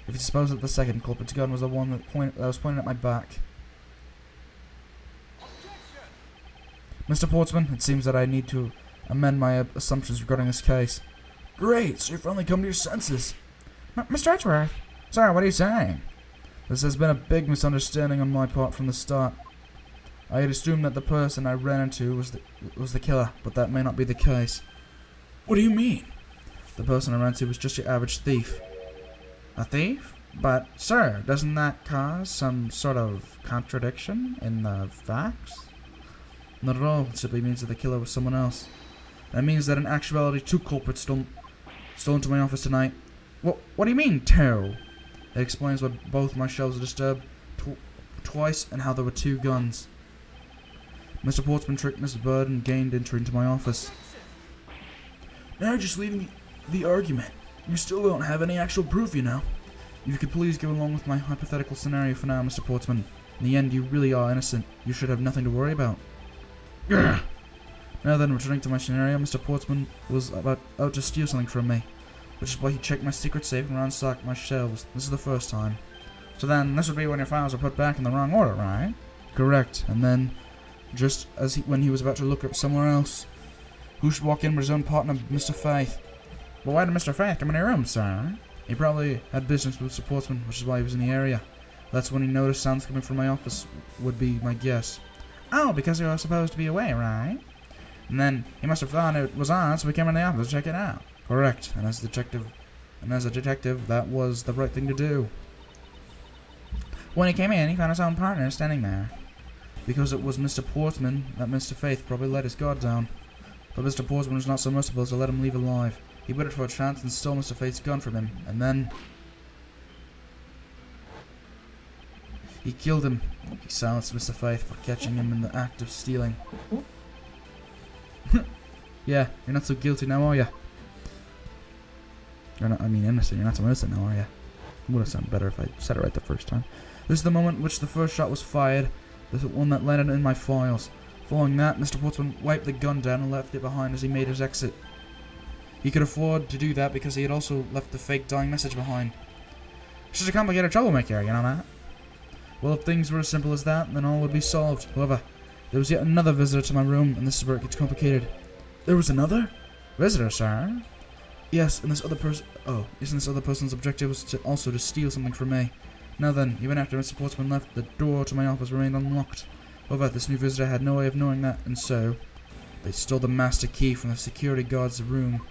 If you suppose that the second culprit's gun was the one that was pointed at my back. Mr. Portsman, it seems that I need to amend my assumptions regarding this case. Great, so you've finally come to your senses. Mr. Edgeworth? Sir, what are you saying? This has been a big misunderstanding on my part from the start. I had assumed that the person I ran into was the killer, but that may not be the case. What do you mean? The person I ran into was just your average thief. A thief? But, sir, doesn't that cause some sort of contradiction in the facts? Not at all. It simply means that the killer was someone else. That means that in actuality, two culprits stole into my office tonight. What do you mean, two? It explains why both my shelves were disturbed twice and how there were two guns. Mr. Portsman tricked Mr. Bird and gained entry into my office. Now you're just leaving the argument. You still don't have any actual proof, you know. If you could please go along with my hypothetical scenario for now, Mr. Portsman. In the end, you really are innocent. You should have nothing to worry about. Now then, returning to my scenario, Mr. Portsman was out to steal something from me, which is why he checked my secret safe and ransacked my shelves. This is the first time. So then, this would be when your files were put back in the wrong order, right? Correct. And then, just as when he was about to look up somewhere else, who should walk in but his own partner, Mr. Faith? But why did Mr. Faith come in your room, sir? He probably had business with Mr. Portsman, which is why he was in the area. That's when he noticed sounds coming from my office, would be my guess. Oh, because you were supposed to be away, right? And then he must have thought it was on, so we came in the office to check it out. Correct. And as a detective, that was the right thing to do. When he came in, he found his own partner standing there. Because it was Mr. Portsman that Mr. Faith probably let his guard down. But Mr. Portsman was not so merciful as to let him leave alive. He waited for a chance and stole Mr. Faith's gun from him, and then he killed him. He silenced Mr. Faith for catching him in the act of stealing. Yeah, you're not so guilty now, are you? You're not, innocent. You're not so innocent now, are you? It would have sounded better if I said it right the first time. This is the moment in which the first shot was fired. This is the one that landed in my files. Following that, Mr. Portsman wiped the gun down and left it behind as he made his exit. He could afford to do that because he had also left the fake dying message behind. She's a complicated troublemaker, you know that? Well, if things were as simple as that, then all would be solved. However, there was yet another visitor to my room, and this is where it gets complicated. There was another? Visitor, sir? Yes, and this other person's objective was also to steal something from me. Now then, even after Mr. Portsman left, the door to my office remained unlocked. However, this new visitor had no way of knowing that, and so they stole the master key from the security guard's room,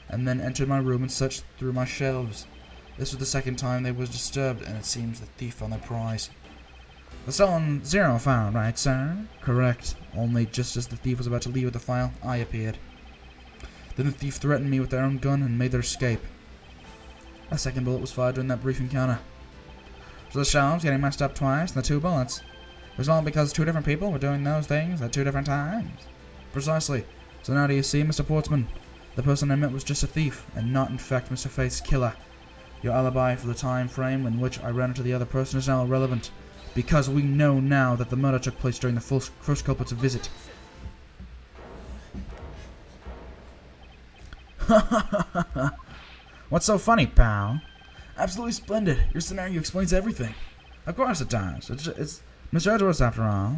and then entered my room and searched through my shelves. This was the second time they was disturbed, and it seems the thief found their prize. The stolen zero found, right, sir? Correct. Only just as the thief was about to leave with the file, I appeared. Then the thief threatened me with their own gun and made their escape. A second bullet was fired during that brief encounter. So the shelves getting messed up twice, and the two bullets. It was all because two different people were doing those things at two different times. Precisely. So now do you see, Mr. Portsman? The person I met was just a thief, and not in fact Mr. Faith's killer. Your alibi for the time frame in which I ran into the other person is now irrelevant, because we know now that the murder took place during the first culprit's visit. What's so funny, pal? Absolutely splendid. Your scenario explains everything. Of course it does. It's Mr. Edgeworth after all.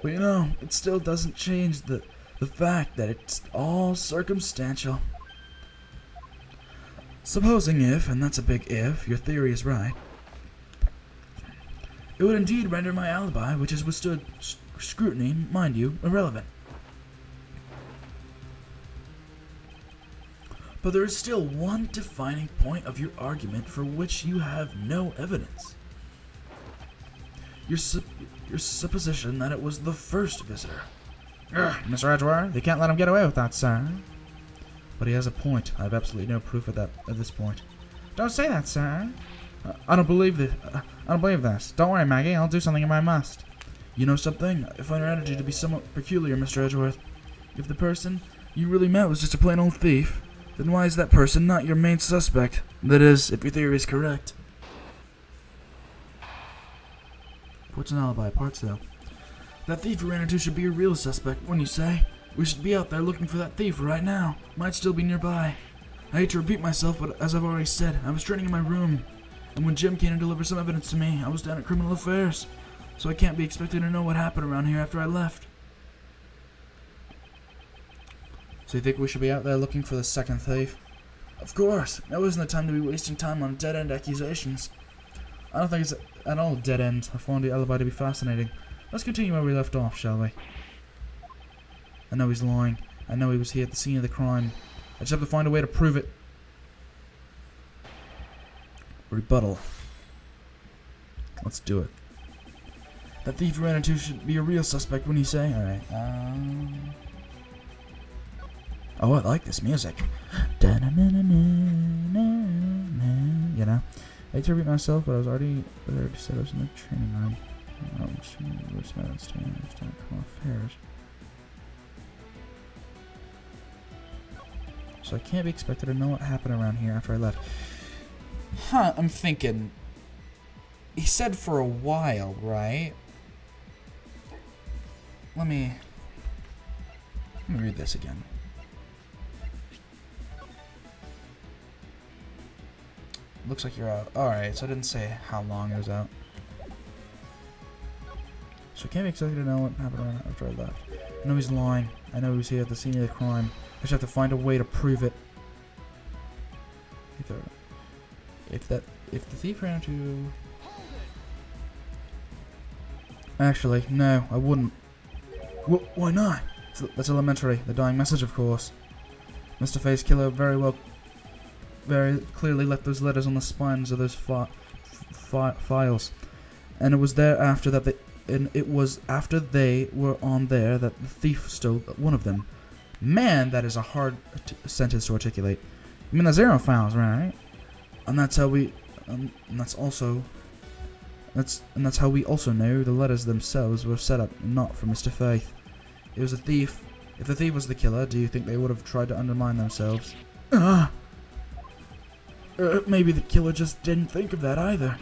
But you know, it still doesn't change the fact that it's all circumstantial. Supposing if, and that's a big if, your theory is right, it would indeed render my alibi, which has withstood scrutiny, mind you, irrelevant. But there is still one defining point of your argument for which you have no evidence. Your supposition that it was the first visitor. Mr. Edgeworth, you can't let him get away with that, sir. But he has a point. I have absolutely no proof of that at this point. Don't say that, sir. I don't believe this. I don't believe this. Don't worry, Maggie. I'll do something if I must. You know something? I find your attitude to be somewhat peculiar, Mr. Edgeworth. If the person you really met was just a plain old thief, then why is that person not your main suspect? That is, if your theory is correct. What's an alibi parts, though? That thief we ran into should be a real suspect, wouldn't you say? We should be out there looking for that thief right now. Might still be nearby. I hate to repeat myself, but as I've already said, I was training in my room. And when Jim came to deliver some evidence to me, I was down at Criminal Affairs. So I can't be expected to know what happened around here after I left. So you think we should be out there looking for the second thief? Of course! Now isn't the time to be wasting time on dead-end accusations. I don't think it's at all dead end. I found the alibi to be fascinating. Let's continue where we left off, shall we? I know he's lying. I know he was here at the scene of the crime. I just have to find a way to prove it. Rebuttal. Let's do it. That thief we ran into should be a real suspect, wouldn't you say? Alright, Oh, I like this music. You know? I hate to repeat myself, but I already said I was in the training room. Affairs. So I can't be expected to know what happened around here after I left. Huh, I'm thinking. He said for a while, right? Let me read this again. Looks like you're out. Alright, so I didn't say how long it was out. So I can't be expected to know what happened around after I left. I know he's lying. I know he was here at the scene of the crime. I just have to find a way to prove it. If the thief ran into... Actually, no, I wouldn't. Why not? That's elementary. The dying message, of course. Mr. Face Killer very clearly left those letters on the spines of those files, and it was after they were on there that the thief stole one of them. Man, that is a hard sentence to articulate. I mean the 0 files, right? And that's how we, that's how we also know the letters themselves were set up not for Mr. Faith. It was a thief. If the thief was the killer, do you think they would have tried to undermine themselves? Maybe the killer just didn't think of that either.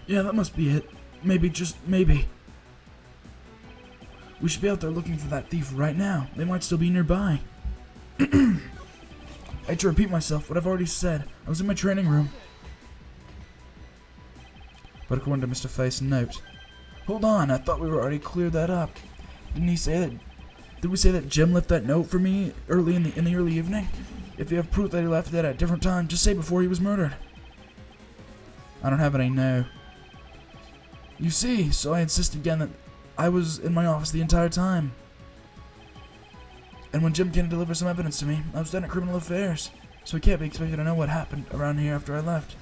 Yeah, that must be it. Maybe, just maybe. We should be out there looking for that thief right now. They might still be nearby. I hate to repeat myself, but I've already said. I was in my training room. But according to Mr. Face's note... Hold on, I thought we were already cleared that up. Didn't he say that... Did we say that Jim left that note for me early in the early evening? If you have proof that he left it at a different time, just say before he was murdered. I don't have any, no. You see, so I insist again that I was in my office the entire time. And when Jim came to deliver some evidence to me, I was down at Criminal Affairs. So he can't be expected to know what happened around here after I left.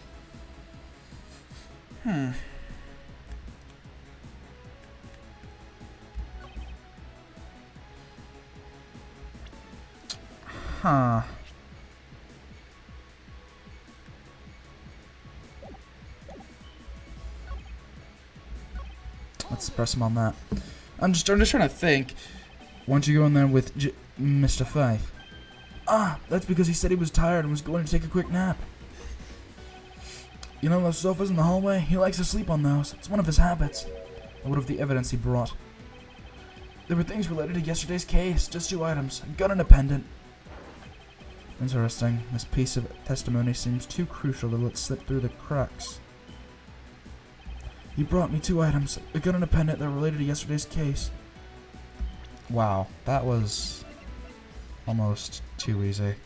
Huh. Let's press him on that. I'm just trying to think. Why don't you go in there with Mr. Faith? Ah, that's because he said he was tired and was going to take a quick nap. You know those sofas in the hallway? He likes to sleep on those. It's one of his habits. And what of the evidence he brought? There were things related to yesterday's case. Just 2 items. A gun and a pendant. Interesting. This piece of testimony seems too crucial to let slip through the cracks. He brought me 2 items. A gun and a pendant that were related to yesterday's case. Wow. That was almost too easy.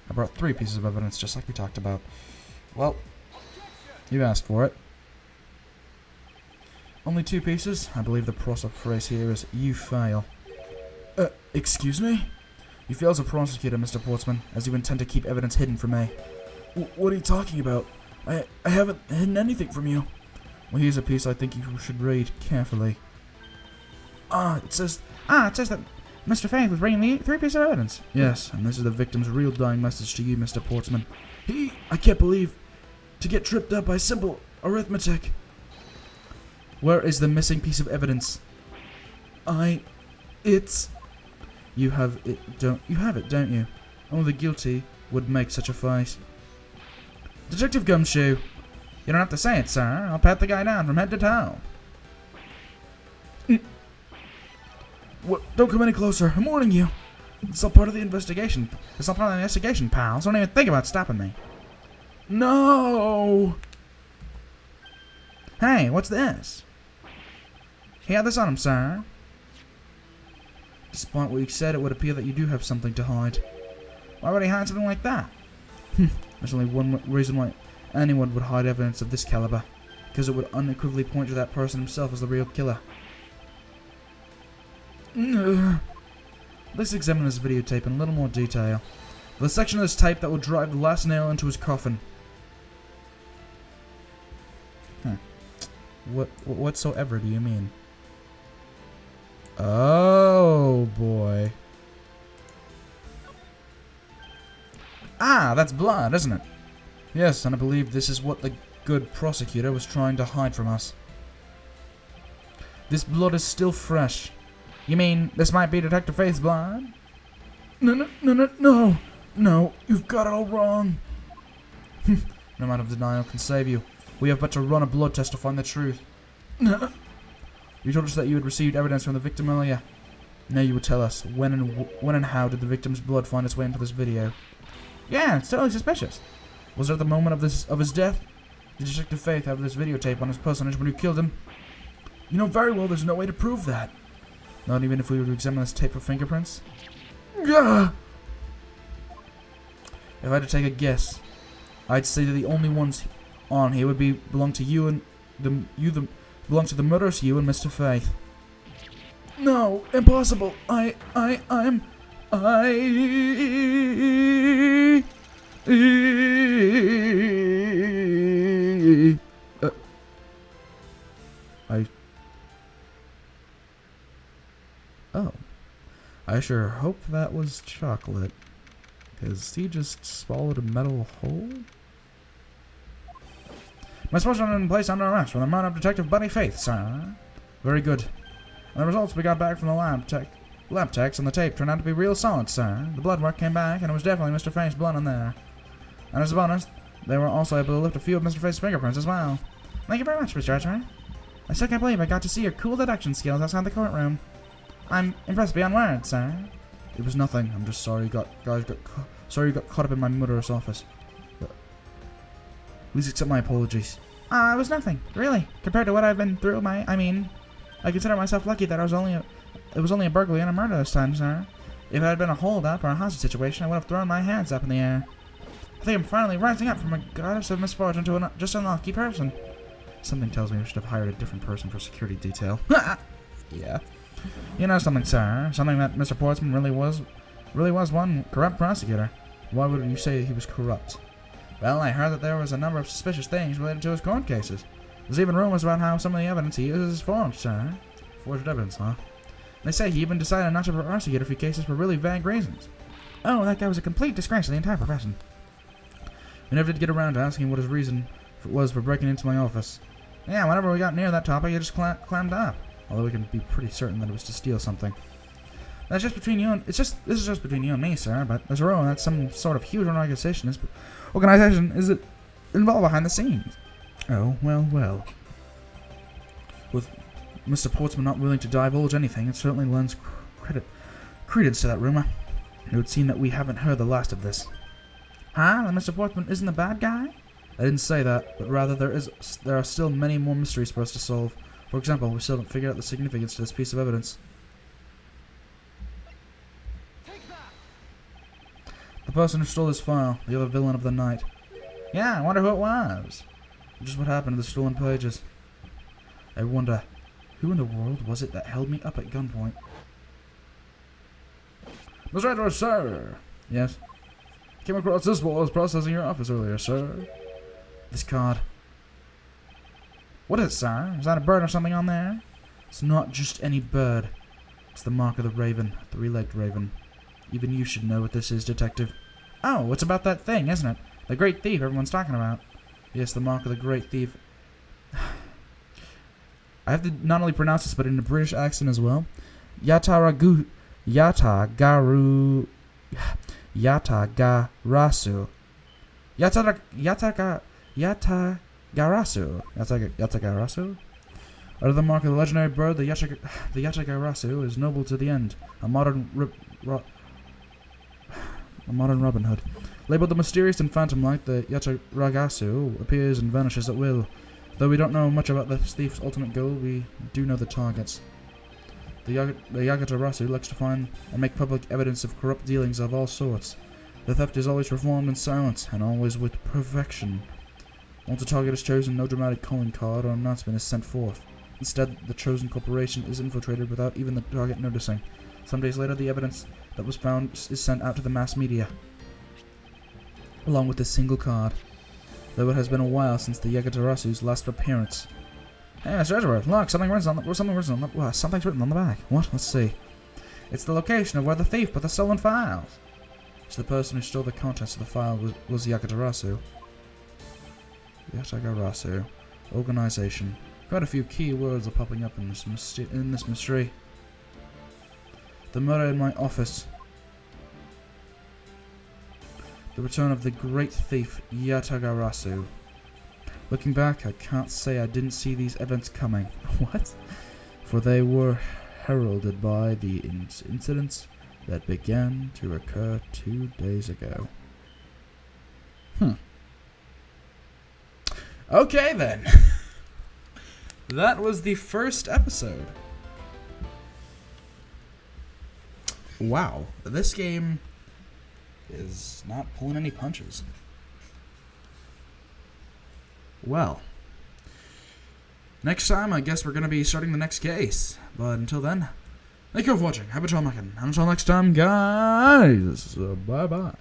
I brought 3 pieces of evidence just like we talked about. Well, you asked for it. Only 2 pieces? I believe the proper phrase here is, you fail. Excuse me? You fail as a prosecutor, Mr. Portsman, as you intend to keep evidence hidden from me. What are you talking about? I haven't hidden anything from you. Well, here's a piece I think you should read carefully. It says that Mr. Faith was bringing me 3 pieces of evidence. Yes, and this is the victim's real dying message to you, Mr. Portsman. I can't believe, to get tripped up by simple arithmetic. Where is the missing piece of evidence? You have it, don't you? Only the guilty would make such a face. Detective Gumshoe. You don't have to say it, sir. I'll pat the guy down from head to toe. What? Don't come any closer. I'm warning you. It's all part of the investigation. It's not part of the investigation, pal, so don't even think about stopping me. No! Hey, what's this? He had this on him, sir. Despite what you said, it would appear that you do have something to hide. Why would he hide something like that? There's only one reason why anyone would hide evidence of this caliber. Because it would unequivocally point to that person himself as the real killer. Let's examine this videotape in a little more detail. The section of this tape that will drive the last nail into his coffin. Whatsoever do you mean? Oh boy. Ah, that's blood, isn't it? Yes, and I believe this is what the good prosecutor was trying to hide from us. This blood is still fresh. You mean this might be Detective Faith's blood? No, you've got it all wrong. No amount of denial can save you. We have but to run a blood test to find the truth. You told us that you had received evidence from the victim earlier. Now you would tell us when and how did the victim's blood find its way into this video? Yeah, it's totally suspicious. Was it at the moment of his death? Did Detective Faith have this videotape on his personage when you killed him? You know very well there's no way to prove that. Not even if we were to examine this tape for fingerprints? Gah! If I had to take a guess, I'd say that the only ones on here would belong to you and belong to the murderous you and Mr. Faith. No, impossible. I Oh. I sure hope that was chocolate. Because he just swallowed a metal hole? My sportsman has been placed under arrest for the murder of Detective Buddy Faith, sir. Very good. And the results we got back from the lab techs on the tape turned out to be real solid, sir. The blood work came back, and it was definitely Mr. Faith's blood in there. And as a bonus, they were also able to lift a few of Mr. Faith's fingerprints as well. Thank you very much, Mr. Edgeworth. I still can't believe I got to see your cool deduction skills outside the courtroom. I'm impressed beyond words, sir. It was nothing. I'm just sorry you got caught up in my murderous office. But please accept my apologies. It was nothing, really. Compared to what I've been through, I consider myself lucky that it was only a burglary and a murder this time, sir. If it had been a hold-up or a hostage situation, I would have thrown my hands up in the air. I think I'm finally rising up from a goddess of misfortune to just an unlucky person. Something tells me we should have hired a different person for security detail. Yeah. You know something, sir? Something that Mr. Portsman really was one corrupt prosecutor. Why would you say he was corrupt? Well, I heard that there was a number of suspicious things related to his court cases. There's even rumors about how some of the evidence he uses is forged, sir. Forged evidence, huh? They say he even decided not to prosecute a few cases for really vague reasons. Oh, that guy was a complete disgrace to the entire profession. We never did get around to asking what his reason was for breaking into my office. Yeah, whenever we got near that topic, he just clammed up. Although we can be pretty certain that it was to steal something. This is just between you and me, sir. But there's a rumor that some sort of huge organization is involved behind the scenes. Oh, well. With Mr. Portsman not willing to divulge anything, it certainly lends credence to that rumor. It would seem that we haven't heard the last of this. Huh? That Mr. Portsman isn't the bad guy? I didn't say that, but rather there are still many more mysteries for us to solve. For example, we still haven't figured out the significance to this piece of evidence. The person who stole this file, the other villain of the night. Yeah, I wonder who it was. Just what happened to the stolen pages. I wonder, who in the world was it that held me up at gunpoint? Mr. Edgeworth, sir! Yes? Came across this while I was processing your office earlier, sir. This card. What is it, sir? Is that a bird or something on there? It's not just any bird. It's the mark of the raven, three-legged raven. Even you should know what this is, detective. Oh, it's about that thing, isn't it? The great thief everyone's talking about. Yes, the mark of the great thief. I have to not only pronounce this, but in a British accent as well. Yatagarasu. Yatagarasu. Yatagarasu. Under the mark of the legendary bird, the Yatagarasu is noble to the end. A modern Robin Hood. Labeled the mysterious and phantom-like, the Yatagarasu appears and vanishes at will. Though we don't know much about the thief's ultimate goal, we do know the targets. The Yatagarasu likes to find and make public evidence of corrupt dealings of all sorts. The theft is always performed in silence, and always with perfection. Once a target is chosen, no dramatic calling card or announcement is sent forth. Instead, the chosen corporation is infiltrated without even the target noticing. Some days later, the evidence that was found is sent out to the mass media, along with a single card. Though it has been a while since the Yagatarasu's last appearance. Hey, Mr. Edgeworth, look, something's written on the back. What? Let's see. It's the location of where the thief put the stolen files. So the person who stole the contents of the file was Yatagarasu. Yatagarasu. Organization. Quite a few key words are popping up in this mystery. The murder in my office. The return of the great thief, Yatagarasu. Looking back, I can't say I didn't see these events coming. What? For they were heralded by the incidents that began to occur 2 days ago. Okay then. That was the first episode. Wow, this game is not pulling any punches. Well, next time I guess we're going to be starting the next case. But until then, thank you for watching. Happy Trolmakin. And until next time, guys, bye-bye.